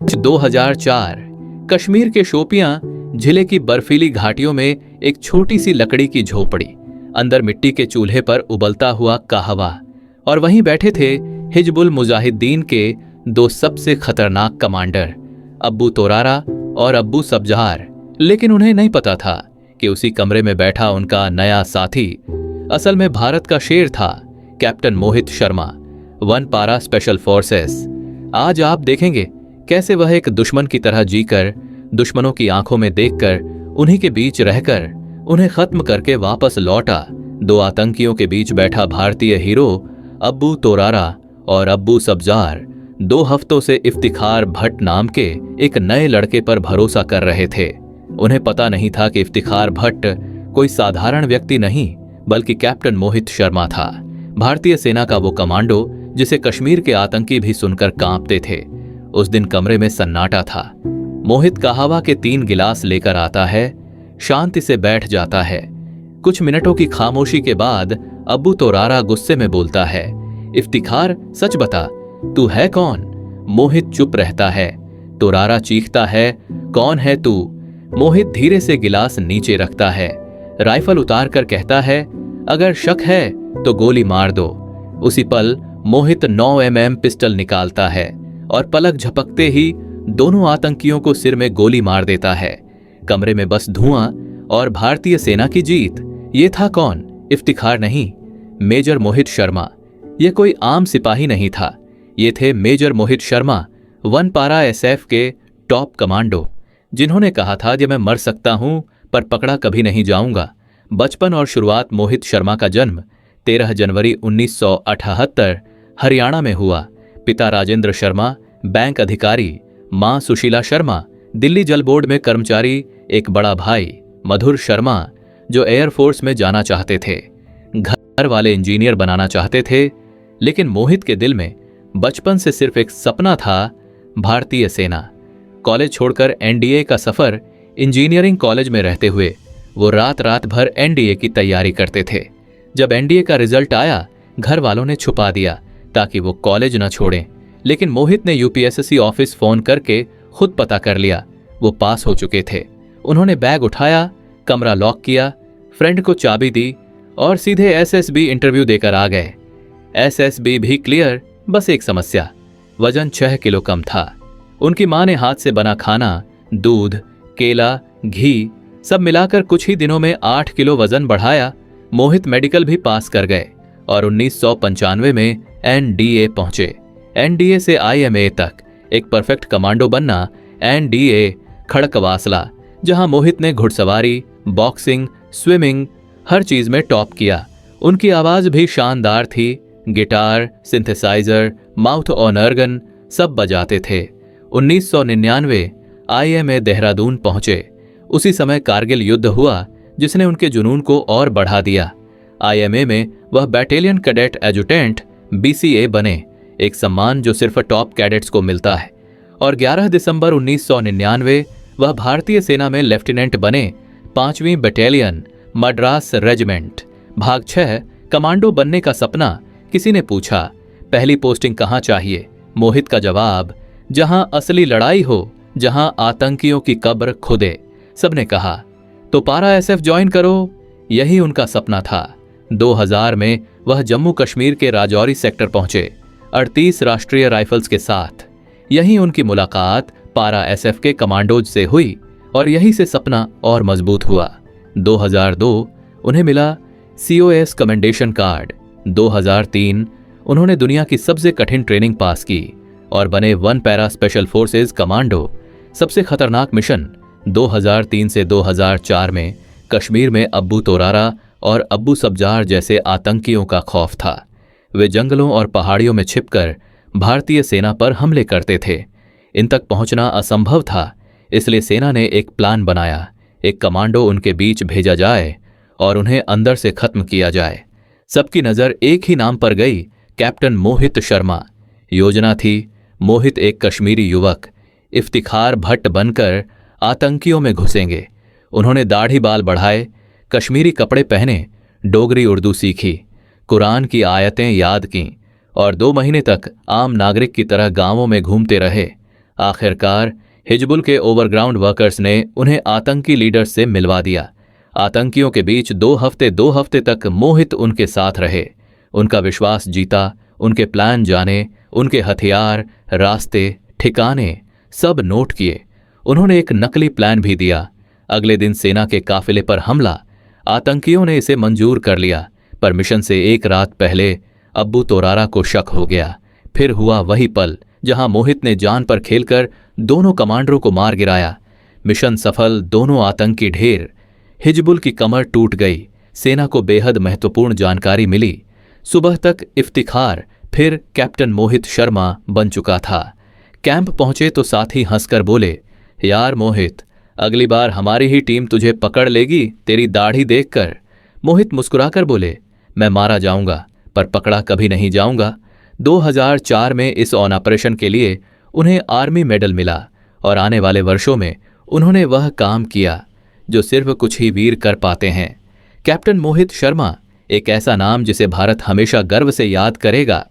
2004 कश्मीर के शोपियां जिले की बर्फीली घाटियों में एक छोटी सी लकड़ी की झोपड़ी, अंदर मिट्टी के चूल्हे पर उबलता हुआ कहवा, और वहीं बैठे थे हिजबुल मुजाहिदीन के दो सबसे खतरनाक कमांडर, अब्बू तोरारा और अब्बू सब्जार। लेकिन उन्हें नहीं पता था कि उसी कमरे में बैठा उनका नया साथी असल में भारत का शेर था, कैप्टन मोहित शर्मा, वन पारा स्पेशल फोर्सेस। आज आप देखेंगे कैसे वह एक दुश्मन की तरह जीकर, दुश्मनों की आंखों में देखकर, उन्हीं के बीच रहकर, उन्हें खत्म करके वापस लौटा। दो आतंकियों के बीच बैठा भारतीय हीरो अब्बू तोरारा और अब्बू सब्जार 2 हफ्तों से इफ्तिखार भट्ट नाम के एक नए लड़के पर भरोसा कर रहे थे। उन्हें पता नहीं था कि इफ्तिखार भट्ट कोई साधारण व्यक्ति नहीं, बल्कि कैप्टन मोहित शर्मा था, भारतीय सेना का वो कमांडो जिसे कश्मीर के आतंकी भी सुनकर कांपते थे। उस दिन कमरे में सन्नाटा था। मोहित कहवा के 3 गिलास लेकर आता है, शांति से बैठ जाता है। कुछ मिनटों की खामोशी के बाद अब्बू तोरारा गुस्से में बोलता है, इफ्तिखार सच बता, तू है कौन? मोहित चुप रहता है। तोरारा चीखता है, कौन है तू? मोहित धीरे से गिलास नीचे रखता है, राइफल उतार कर कहता है, अगर शक है तो गोली मार दो। उसी पल मोहित 9 mm पिस्टल निकालता है और पलक झपकते ही दोनों आतंकियों को सिर में गोली मार देता है। कमरे में बस धुआं और भारतीय सेना की जीत। ये था कौन? इफ्तिखार नहीं, मेजर मोहित शर्मा। यह कोई आम सिपाही नहीं था, ये थे मेजर मोहित शर्मा, वन पारा SF के टॉप कमांडो, जिन्होंने कहा था कि मैं मर सकता हूं पर पकड़ा कभी नहीं जाऊंगा। बचपन और शुरुआत मोहित शर्मा का जन्म 13 जनवरी 1978 हरियाणा में हुआ। पिता राजेंद्र शर्मा बैंक अधिकारी, मां सुशीला शर्मा दिल्ली जल बोर्ड में कर्मचारी, एक बड़ा भाई मधुर शर्मा जो एयरफोर्स में जाना चाहते थे। घर वाले इंजीनियर बनाना चाहते थे, लेकिन मोहित के दिल में बचपन से सिर्फ एक सपना था, भारतीय सेना। कॉलेज छोड़कर NDA का सफर, इंजीनियरिंग कॉलेज में रहते हुए वो रात रात भर NDA की तैयारी करते थे। जब NDA का रिजल्ट आया, घर वालों ने छुपा दिया ताकि वो कॉलेज न छोड़ें, लेकिन मोहित ने UPSC ऑफिस फोन करके खुद पता कर लिया, वो पास हो चुके थे। उन्होंने बैग उठाया, कमरा लॉक किया, फ्रेंड को चाबी दी और सीधे SSB इंटरव्यू देकर आ गए। SSB भी क्लियर, बस एक समस्या, वजन 6 किलो कम था। उनकी मां ने हाथ से बना खाना, दूध, केला, घी सब मिलाकर कुछ ही दिनों में 8 किलो वजन बढ़ाया। मोहित मेडिकल भी पास कर गए और 1995 में NDA पहुंचे। NDA से IMA तक एक परफेक्ट कमांडो बनना, NDA खड़कवासला, जहां मोहित ने घुड़सवारी, बॉक्सिंग, स्विमिंग हर चीज में टॉप किया। उनकी आवाज भी शानदार थी, गिटार, सिंथेसाइजर, माउथ ऑर्गन सब बजाते थे। 1999 IMA देहरादून पहुंचे। उसी समय कारगिल युद्ध हुआ, जिसने उनके जुनून को और बढ़ा दिया। IMA में वह बैटेलियन कैडेट एजुटेंट BCA बने, एक सम्मान जो सिर्फ टॉप कैडेट्स को मिलता है। और 11 दिसंबर 1999 वह भारतीय सेना में लेफ्टिनेंट बने, 5वीं बटालियन मद्रास रेजिमेंट, भाग 6। कमांडो बनने का सपना। किसी ने पूछा, पहली पोस्टिंग कहाँ चाहिए? मोहित का जवाब, जहां असली लड़ाई हो, जहां आतंकियों की कब्र खुदे। सबने कहा, तो पारा SF ज्वाइन करो। यही उनका सपना था। 2000 में वह जम्मू कश्मीर के राजौरी सेक्टर पहुंचे, 38 राष्ट्रीय राइफल्स के साथ। यहीं उनकी मुलाकात पारा SF के कमांडोज से हुई और यहीं से सपना और मजबूत हुआ। 2002 उन्हें मिला COS कमेंडेशन कार्ड। 2003 उन्होंने दुनिया की सबसे कठिन ट्रेनिंग पास की और बने one para special forces commando. सबसे खतरनाक मिशन 2003 से 2004 में कश्मीर में अब्बू तोरारा और अब्बू सब्जार जैसे आतंकियों का खौफ था। वे जंगलों और पहाड़ियों में छिपकर भारतीय सेना पर हमले करते थे। इन तक पहुंचना असंभव था, इसलिए सेना ने एक प्लान बनाया, एक कमांडो उनके बीच भेजा जाए और उन्हें अंदर से खत्म किया जाए। सबकी नजर एक ही नाम पर गई, कैप्टन मोहित शर्मा। योजना थी, मोहित एक कश्मीरी युवक इफ्तिखार भट्ट बनकर आतंकियों में घुसेंगे। उन्होंने दाढ़ी बाल बढ़ाए, कश्मीरी कपड़े पहने, डोगरी उर्दू सीखी, कुरान की आयतें याद कीं और 2 महीने तक आम नागरिक की तरह गांवों में घूमते रहे। आखिरकार हिजबुल के ओवरग्राउंड वर्कर्स ने उन्हें आतंकी लीडर्स से मिलवा दिया। आतंकियों के बीच 2 हफ्ते तक मोहित उनके साथ रहे, उनका विश्वास जीता, उनके प्लान जाने, उनके हथियार, रास्ते, ठिकाने सब नोट किए। उन्होंने एक नकली प्लान भी दिया। अगले दिन सेना के काफिले पर हमला। आतंकियों ने इसे मंजूर कर लिया, पर मिशन से एक रात पहले अब्बू तोरारा को शक हो गया। फिर हुआ वही पल जहां मोहित ने जान पर खेलकर दोनों कमांडरों को मार गिराया। मिशन सफल, दोनों आतंकी ढेर। हिजबुल की कमर टूट गई। सेना को बेहद महत्वपूर्ण जानकारी मिली। सुबह तक इफ्तिखार फिर कैप्टन मोहित शर्मा बन चुका था। कैंप पहुंचे तो साथी हंसकर बोले, यार मोहित, अगली बार हमारी ही टीम तुझे पकड़ लेगी तेरी दाढ़ी देखकर। मोहित मुस्कुराकर बोले, मैं मारा जाऊंगा पर पकड़ा कभी नहीं जाऊंगा। 2004 में इस ऑन ऑपरेशन के लिए उन्हें आर्मी मेडल मिला और आने वाले वर्षों में उन्होंने वह काम किया जो सिर्फ कुछ ही वीर कर पाते हैं। कैप्टन मोहित शर्मा एक ऐसा नाम जिसे भारत हमेशा गर्व से याद करेगा।